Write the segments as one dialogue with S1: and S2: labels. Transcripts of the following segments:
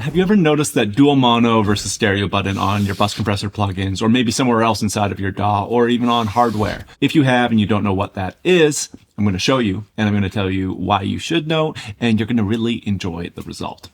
S1: have you ever noticed that dual mono versus stereo button on your bus compressor plugins, or maybe somewhere else inside of your DAW, or even on hardware? If you have and you don't know what that is, I'm going to show you, and I'm going to tell you why you should know, and you're going to really enjoy the result.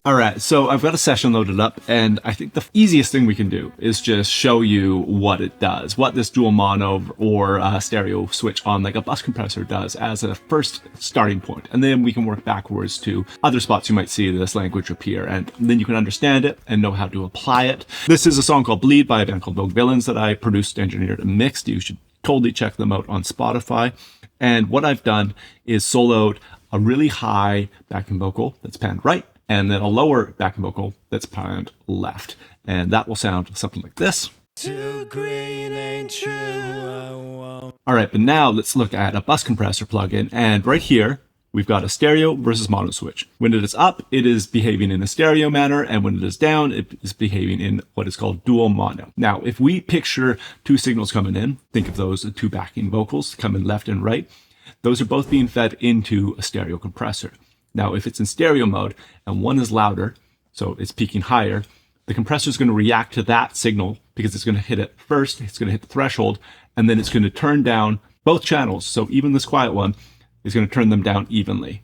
S1: All right, so I've got a session loaded up, and I think the easiest thing we can do is just show you what it does, what this dual mono or stereo switch on like a bus compressor does as a first starting point. And then we can work backwards to other spots you might see this language appear, and then you can understand it and know how to apply it. This is a song called Bleed by a band called Vogue Villains that I produced, engineered, and mixed. You should totally check them out on Spotify. And what I've done is soloed a really high backing vocal that's panned right, and then a lower backing vocal that's panned left. And that will sound something like this. Too green ain't true. All right, but now let's look at a bus compressor plugin. And right here, we've got a stereo versus mono switch. When it is up, it is behaving in a stereo manner. And when it is down, it is behaving in what is called dual mono. Now, if we picture two signals coming in, think of those as two backing vocals coming left and right. Those are both being fed into a stereo compressor. Now, if it's in stereo mode and one is louder, so it's peaking higher, the compressor is going to react to that signal because it's going to hit it first, it's going to hit the threshold, and then it's going to turn down both channels. So even this quiet one is going to turn them down evenly.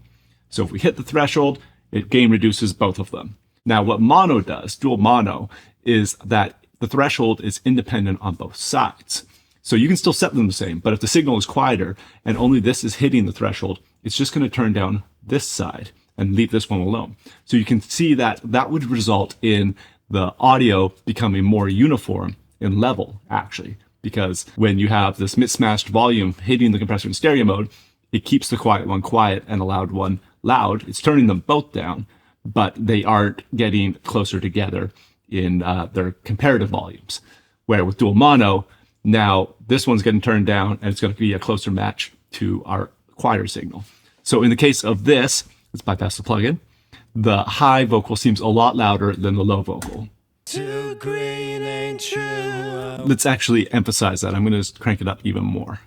S1: So if we hit the threshold, it gain reduces both of them. Now, what mono does, dual mono, is that the threshold is independent on both sides. So you can still set them the same, but if the signal is quieter and only this is hitting the threshold, it's just going to turn down this side and leave this one alone. So you can see that that would result in the audio becoming more uniform in level, actually, because when you have this mismatched volume hitting the compressor in stereo mode, it keeps the quiet one quiet and the loud one loud. It's turning them both down, but they aren't getting closer together in their comparative volumes. Where with dual mono, now this one's getting turned down and it's going to be a closer match to our quieter signal. So in the case of this, let's bypass the plugin. The high vocal seems a lot louder than the low vocal. Too green ain't true. Let's actually emphasize that. I'm going to crank it up even more.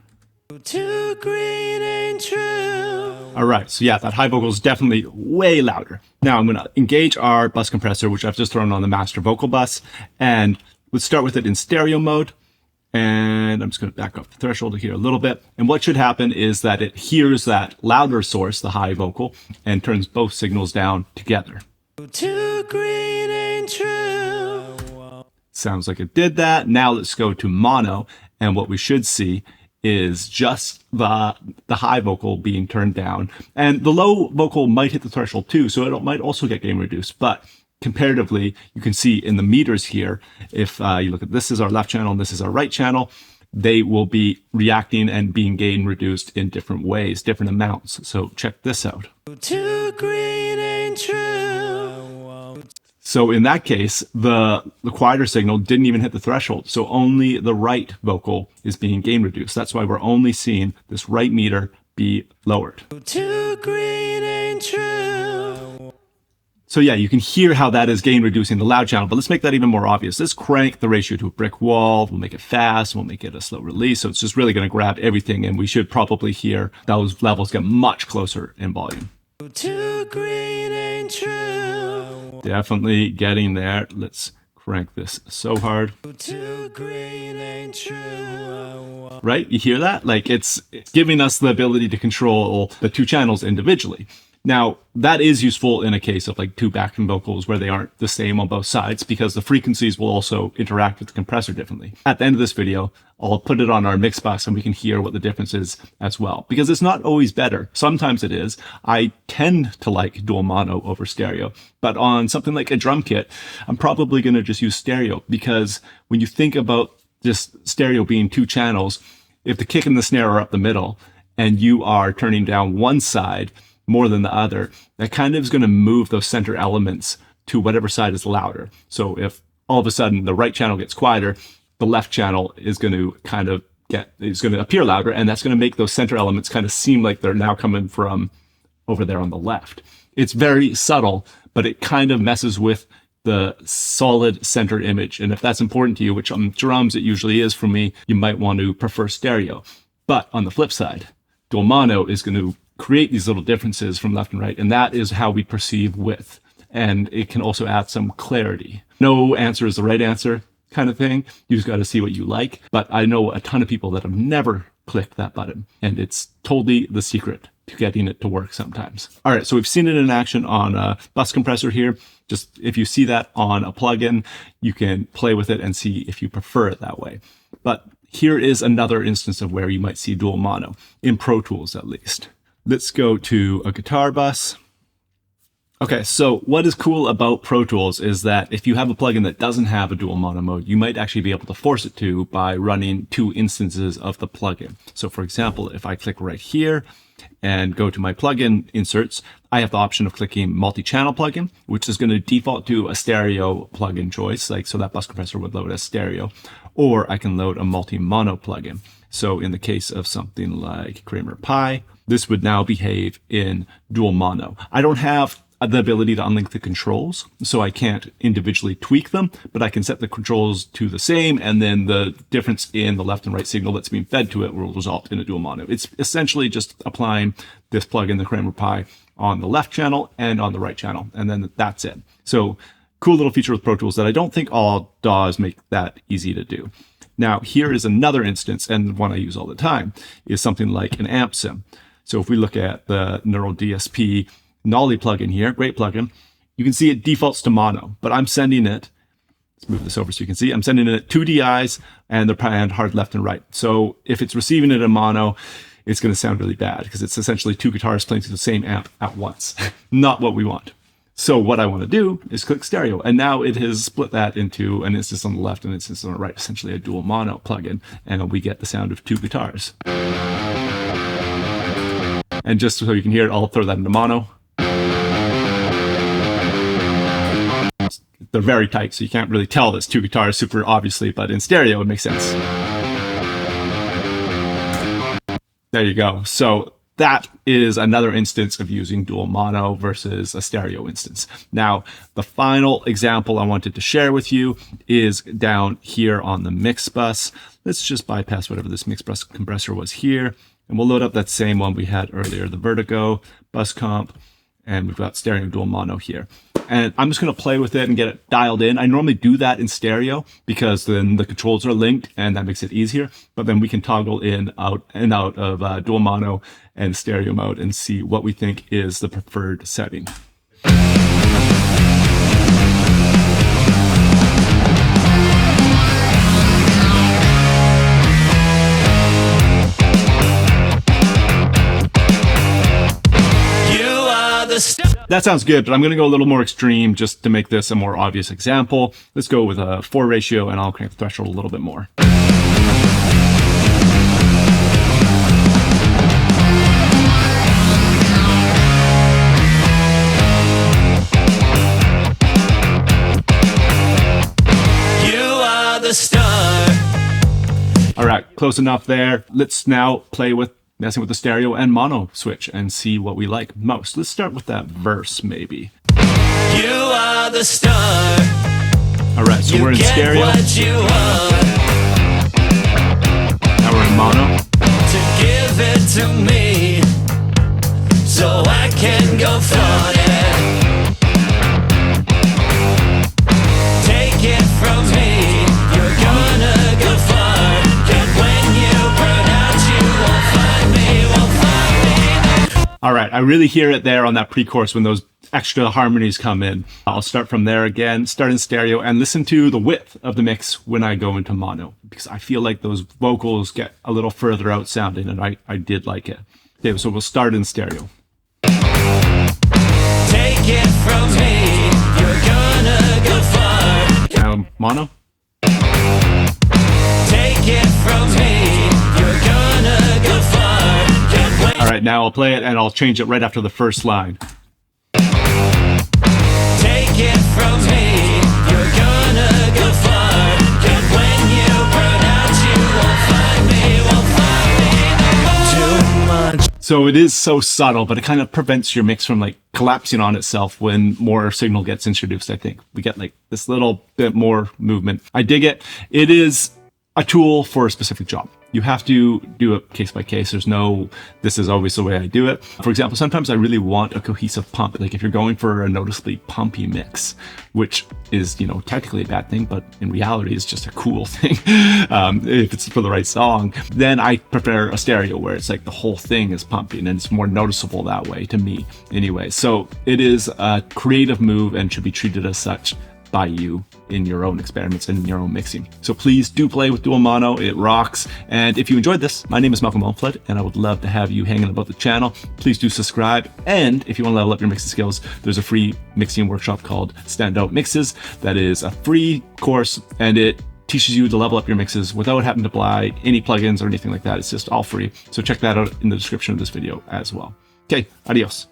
S1: Too green ain't true. All right, so yeah, that high vocal is definitely way louder. Now I'm going to engage our bus compressor, which I've just thrown on the master vocal bus, and let's start with it in stereo mode. And I'm just going to back up the threshold here a little bit. And what should happen is that it hears that louder source, the high vocal, and turns both signals down together. Too green ain't true. Sounds like it did that. Now let's go to mono. And what we should see is just the high vocal being turned down. And the low vocal might hit the threshold too, so it might also get gain reduced. But comparatively, you can see in the meters here, if you look at this is our left channel and this is our right channel, they will be reacting and being gain reduced in different ways, different amounts. So check this out. Too green ain't true. So in that case, the quieter signal didn't even hit the threshold. So only the right vocal is being gain reduced. That's why we're only seeing this right meter be lowered. Too green ain't true. So yeah, you can hear how that is gain reducing the loud channel, but let's make that even more obvious. Let's crank the ratio to a brick wall. We'll make it fast. We'll make it a slow release. So it's just really going to grab everything, and we should probably hear those levels get much closer in volume. Too green ain't true. Definitely getting there. Let's crank this so hard. Too green ain't true. Right? You hear that? Like it's giving us the ability to control the two channels individually. Now, that is useful in a case of like two backing vocals where they aren't the same on both sides, because the frequencies will also interact with the compressor differently. At the end of this video, I'll put it on our mix bus and we can hear what the difference is as well, because it's not always better. Sometimes it is. I tend to like dual mono over stereo, but on something like a drum kit, I'm probably going to just use stereo, because when you think about just stereo being two channels, if the kick and the snare are up the middle and you are turning down one side more than the other, that kind of is going to move those center elements to whatever side is louder. So if all of a sudden the right channel gets quieter, the left channel is going to appear louder, and that's going to make those center elements kind of seem like they're now coming from over there on the left. It's very subtle, but it kind of messes with the solid center image. And if that's important to you, which on drums it usually is for me, you might want to prefer stereo. But on the flip side, dual mono is going to create these little differences from left and right. And that is how we perceive width. And it can also add some clarity. No answer is the right answer kind of thing. You just got to see what you like. But I know a ton of people that have never clicked that button, and it's totally the secret to getting it to work sometimes. All right, so we've seen it in action on a bus compressor here. Just if you see that on a plugin, you can play with it and see if you prefer it that way. But here is another instance of where you might see dual mono, in Pro Tools at least. Let's go to a guitar bus. Okay, so what is cool about Pro Tools is that if you have a plugin that doesn't have a dual mono mode, you might actually be able to force it to by running 2 instances of the plugin. So for example, if I click right here and go to my plugin inserts, I have the option of clicking multi-channel plugin, which is going to default to a stereo plugin choice, like so that bus compressor would load as stereo, or I can load a multi-mono plugin. So in the case of something like Kramer Pi, this would now behave in dual mono. I don't have the ability to unlink the controls, so I can't individually tweak them, but I can set the controls to the same, and then the difference in the left and right signal that's being fed to it will result in a dual mono. It's essentially just applying this plugin, the Kramer Pi, on the left channel and on the right channel, and then that's it. So cool little feature with Pro Tools that I don't think all DAWs make that easy to do. Now, here is another instance, and one I use all the time, is something like an amp sim. So if we look at the Neural DSP Nolly plugin here, great plugin, you can see it defaults to mono, but I'm sending it, let's move this over so you can see, I'm sending it 2 DIs and they're hard left and right. So if it's receiving it in mono, it's going to sound really bad because it's essentially 2 guitars playing through the same amp at once. Not what we want. So what I want to do is click stereo, and now it has split that into an instance on the left and an instance on the right, essentially a dual mono plugin, and we get the sound of 2 guitars. And just so you can hear it, I'll throw that into mono. They're very tight, so you can't really tell there's 2 guitars super obviously, but in stereo it makes sense. There you go. So that is another instance of using dual mono versus a stereo instance. Now, the final example I wanted to share with you is down here on the mix bus. Let's just bypass whatever this mix bus compressor was here, and we'll load up that same one we had earlier, the Vertigo bus comp, and we've got stereo dual mono here. And I'm just going to play with it and get it dialed in. I normally do that in stereo because then the controls are linked and that makes it easier. But then we can toggle in, out, and out of dual mono and stereo mode and see what we think is the preferred setting. That sounds good, but I'm going to go a little more extreme just to make this a more obvious example. Let's go with a 4 ratio, and I'll crank the threshold a little bit more. You are the star. All right, close enough there. Let's now play with messing with the stereo and mono switch and see what we like most. Let's start with that verse, maybe. You are the star. All right, so we're in stereo. Now we're in mono. To give it to me, so I can go floating. Take it from me, you're gonna go far. And when you burn out, you won't find me, won't find me. All right, I really hear it there on that pre-chorus when those extra harmonies come in. I'll start from there again, start in stereo, and listen to the width of the mix when I go into mono, because I feel like those vocals get a little further out sounding, and I did like it. Okay, so we'll start in stereo. Take it from me, you're gonna go far. Now mono. Take it from me, you're gonna go far. All right, now I'll play it and I'll change it right after the first line. Take it from me, you're gonna go far. And when you burn out, you won't find me, won't find me too much. So it is so subtle, but it kind of prevents your mix from like collapsing on itself when more signal gets introduced. I think we get like this little bit more movement. I dig it. It is a tool for a specific job. You have to do it case by case. There's no, this is always the way I do it. For example, sometimes I really want a cohesive pump. Like if you're going for a noticeably pumpy mix, which is, you know, technically a bad thing, but in reality it's just a cool thing. If it's for the right song, then I prefer a stereo where it's like the whole thing is pumping and it's more noticeable that way to me anyway. So it is a creative move and should be treated as such by you in your own experiments and in your own mixing. So please do play with dual mono, it rocks. And if you enjoyed this, my name is Malcolm Owen-Flood, and I would love to have you hanging about the channel. Please do subscribe. And if you want to level up your mixing skills, there's a free mixing workshop called Standout Mixes. That is a free course, and it teaches you to level up your mixes without having to buy any plugins or anything like that. It's just all free. So check that out in the description of this video as well. Okay, adios.